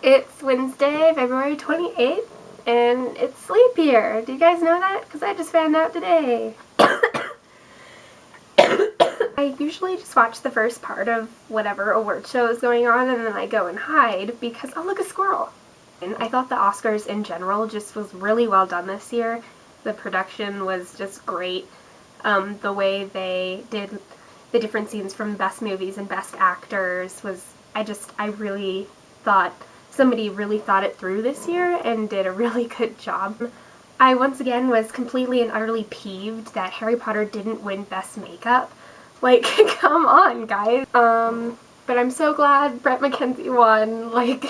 It's Wednesday, February 28th, and it's leap year. Do you guys know that? Because I just found out today. I usually just watch the first part of whatever award show is going on, and then I go and hide because, oh, look, a squirrel. And I thought the Oscars in general just was really well done this year. The production was just great. The way they did the different scenes from best movies and best actors was, I really thought somebody really thought it through this year and did a really good job. I once again was completely and utterly peeved that Harry Potter didn't win Best Makeup. Like, come on, guys. But I'm so glad Bret McKenzie won. Like,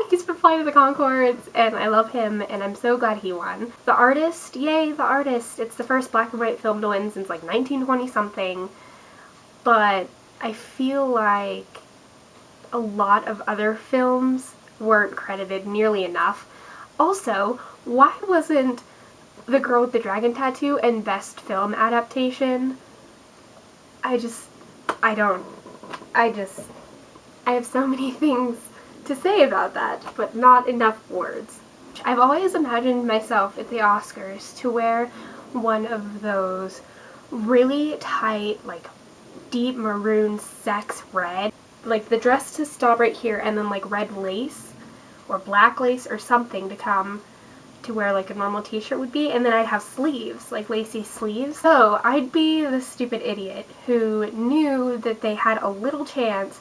he's from Flight of the Conchords, and I love him, and I'm so glad he won. The Artist, yay, The Artist. It's the first black and white film to win since like 1920-something. But I feel like a lot of other films weren't credited nearly enough. Also, why wasn't The Girl with the Dragon Tattoo and Best Film Adaptation? I have so many things to say about that, but not enough words. I've always imagined myself at the Oscars to wear one of those really tight, like, deep maroon sex red. Like, the dress to stop right here, and then, like, red lace, or black lace, or something to come to where, like, a normal t-shirt would be, and then I'd have sleeves, like lacy sleeves. So I'd be the stupid idiot who knew that they had a little chance,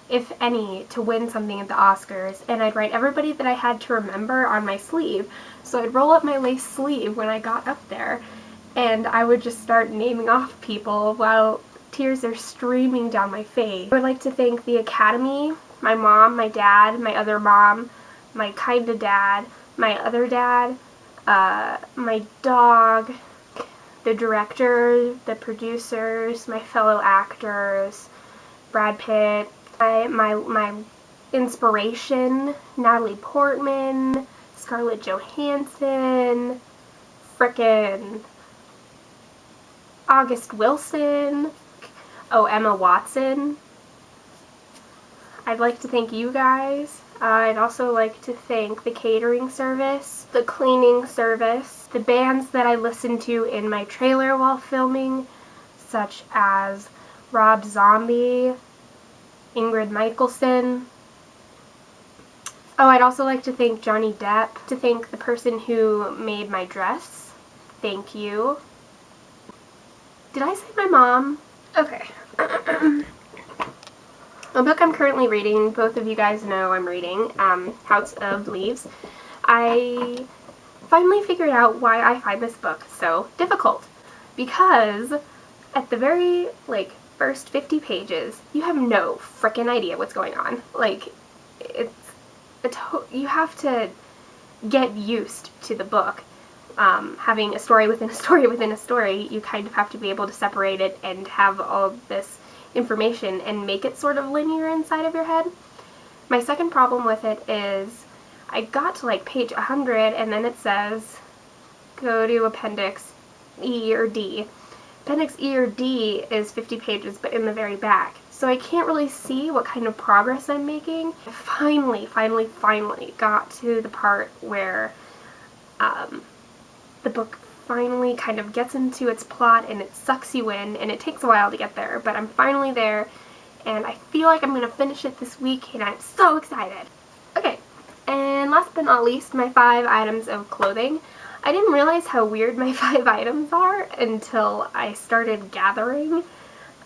if any, to win something at the Oscars, and I'd write everybody that I had to remember on my sleeve. So I'd roll up my lace sleeve when I got up there, and I would just start naming off people while tears are streaming down my face. I would like to thank the Academy, my mom, my dad, my other mom, my kinda dad, my other dad, my dog, the director, the producers, my fellow actors, Brad Pitt, my inspiration, Natalie Portman, Scarlett Johansson, frickin' August Wilson, oh, Emma Watson. I'd like to thank you guys. I'd also like to thank the catering service, the cleaning service, the bands that I listened to in my trailer while filming, such as Rob Zombie, Ingrid Michaelson. Oh, I'd also like to thank Johnny Depp, to thank the person who made my dress. Thank you. Did I say my mom? Okay. The book I'm currently reading, both of you guys know I'm reading, House of Leaves. I finally figured out why I find this book so difficult. Because at the very, like, first 50 pages, you have no frickin' idea what's going on. Like, you have to get used to the book. Having a story within a story within a story, you kind of have to be able to separate it and have all this information and make it sort of linear inside of your head. My second problem with it is I got to like page 100 and then it says go to Appendix E or D. Appendix E or D is 50 pages but in the very back. So I can't really see what kind of progress I'm making. I finally got to the part where the book finally kind of gets into its plot and it sucks you in, and it takes a while to get there, but I'm finally there and I feel like I'm going to finish it this week and I'm so excited. Okay, and last but not least, my 5 items of clothing. I didn't realize how weird my 5 items are until I started gathering.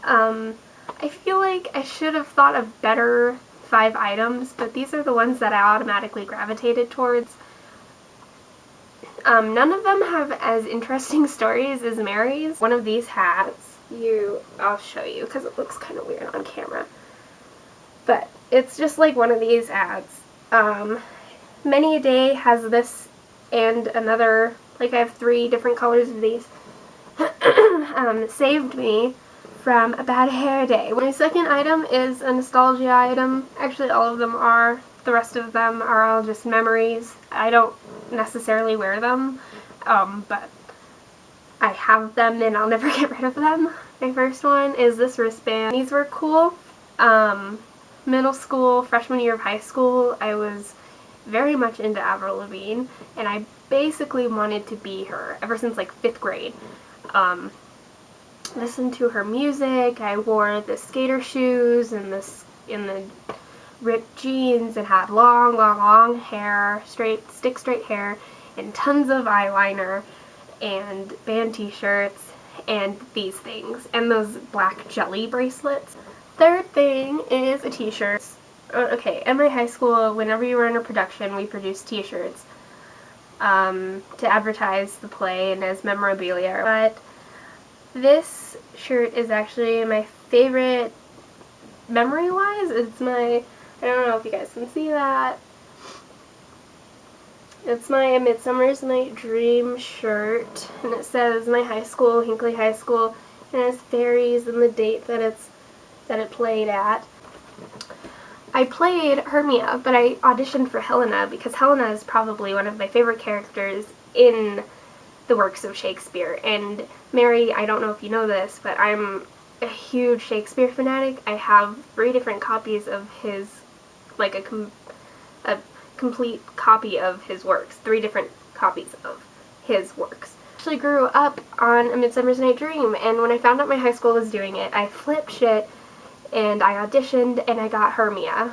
I feel like I should have thought of better 5 items, but these are the ones that I automatically gravitated towards. None of them have as interesting stories as Mary's. One of these hats, I'll show you because it looks kind of weird on camera. But it's just like one of these ads. Many a Day has this and another, like I have 3 different colors of these. Saved me from a bad hair day. My second item is a nostalgia item. Actually, all of them are. The rest of them are all just memories. I don't necessarily wear them, but I have them and I'll never get rid of them. My first one is this wristband. These were cool. middle school, freshman year of high school, I was very much into Avril Lavigne, and I basically wanted to be her ever since like 5th grade. Listened to her music. I wore the skater shoes and the ripped jeans and had long hair, straight hair, and tons of eyeliner and band t-shirts and these things and those black jelly bracelets. Third thing is a t-shirt. Okay, at my high school, whenever you were in a production, we produced t-shirts to advertise the play and as memorabilia. But this shirt is actually my favorite memory-wise. It's my, I don't know if you guys can see that. It's my A Midsummer's Night Dream shirt, and it says my high school, Hinckley High School, and it has fairies and the date that it played at. I played Hermia, but I auditioned for Helena because Helena is probably one of my favorite characters in the works of Shakespeare. And Mary, I don't know if you know this, but I'm a huge Shakespeare fanatic. I have 3 different copies of his, like a complete copy of his works, 3 different copies of his works. I actually grew up on A Midsummer's Night Dream, and when I found out my high school was doing it, I flipped shit and I auditioned and I got Hermia,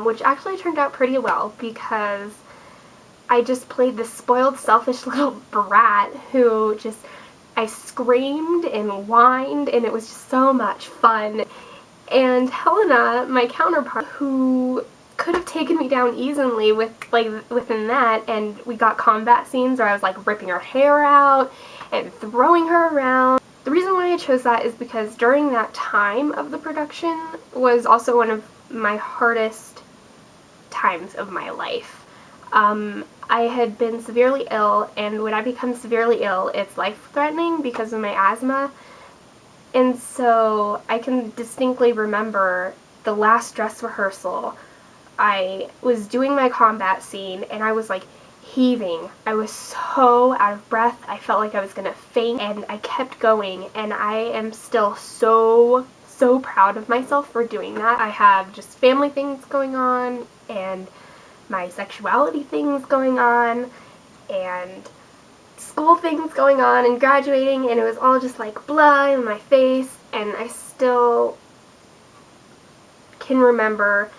which actually turned out pretty well because I just played this spoiled, selfish little brat who just, I screamed and whined, and it was just so much fun. And Helena, my counterpart, who could have taken me down easily within that, and we got combat scenes where I was like ripping her hair out and throwing her around. The reason why I chose that is because during that time of the production was also one of my hardest times of my life. I had been severely ill, and when I become severely ill, it's life-threatening because of my asthma. And so I can distinctly remember the last dress rehearsal. I was doing my combat scene, and I was like heaving. I was so out of breath. I felt like I was gonna faint, and I kept going, and I am still so proud of myself for doing that. I have just family things going on, and my sexuality things going on, and school things going on, and graduating, and it was all just like blah in my face, and I still can remember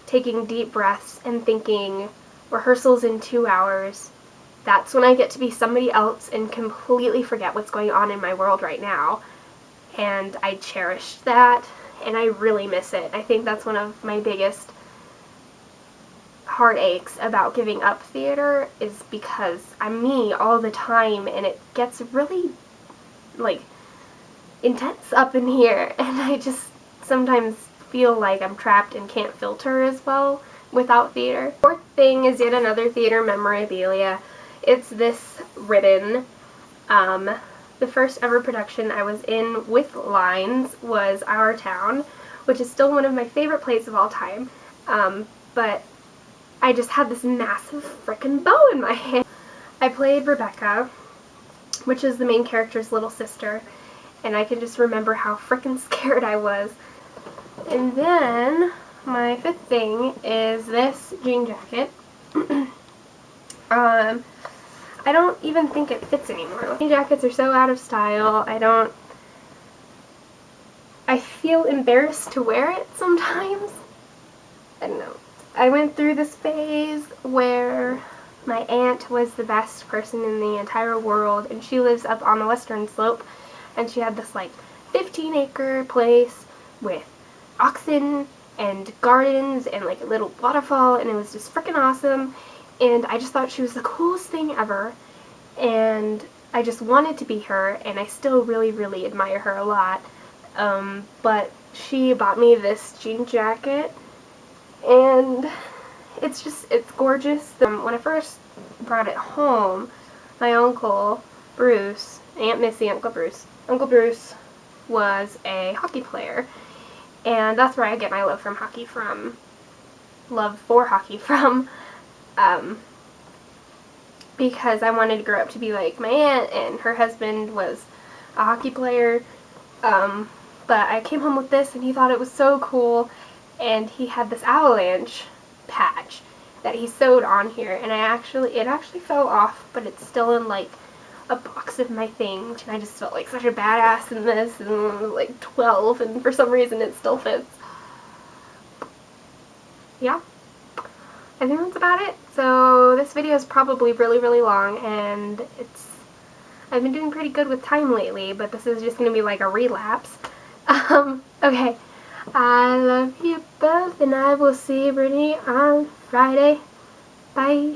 taking deep breaths and thinking, rehearsal's in 2 hours. That's when I get to be somebody else and completely forget what's going on in my world right now. And I cherished that, and I really miss it. I think that's one of my biggest heartaches about giving up theater, is because I'm me all the time, and it gets really, like, intense up in here, and I just sometimes feel like I'm trapped and can't filter as well without theater. Fourth thing is yet another theater memorabilia. It's this ribbon. The first ever production I was in with lines was Our Town, which is still one of my favorite plays of all time, but I just had this massive frickin' bow in my hand. I played Rebecca, which is the main character's little sister, and I can just remember how frickin' scared I was. And then my fifth thing is this jean jacket. I don't even think it fits anymore. Jean jackets are so out of style. I feel embarrassed to wear it sometimes. I don't know. I went through this phase where my aunt was the best person in the entire world, and she lives up on the western slope, and she had this like 15-acre place with oxen and gardens and like a little waterfall, and it was just freaking awesome, and I just thought she was the coolest thing ever, and I just wanted to be her, and I still really admire her a lot. But she bought me this jean jacket, and it's gorgeous. When I first brought it home, my Uncle Bruce, Aunt Missy, Uncle Bruce was a hockey player, and that's where I get my love for hockey from, because I wanted to grow up to be like my aunt, and her husband was a hockey player, But I came home with this and he thought it was so cool, and he had this avalanche patch that he sewed on here, and it actually fell off, but it's still in like a box of my things, and I just felt like such a badass in this, and I was like 12, and for some reason it still fits. Yeah, I think that's about it. So this video is probably really long, and I've been doing pretty good with time lately, but this is just going to be like a relapse. Okay, I love you both, and I will see Brittany on Friday. Bye.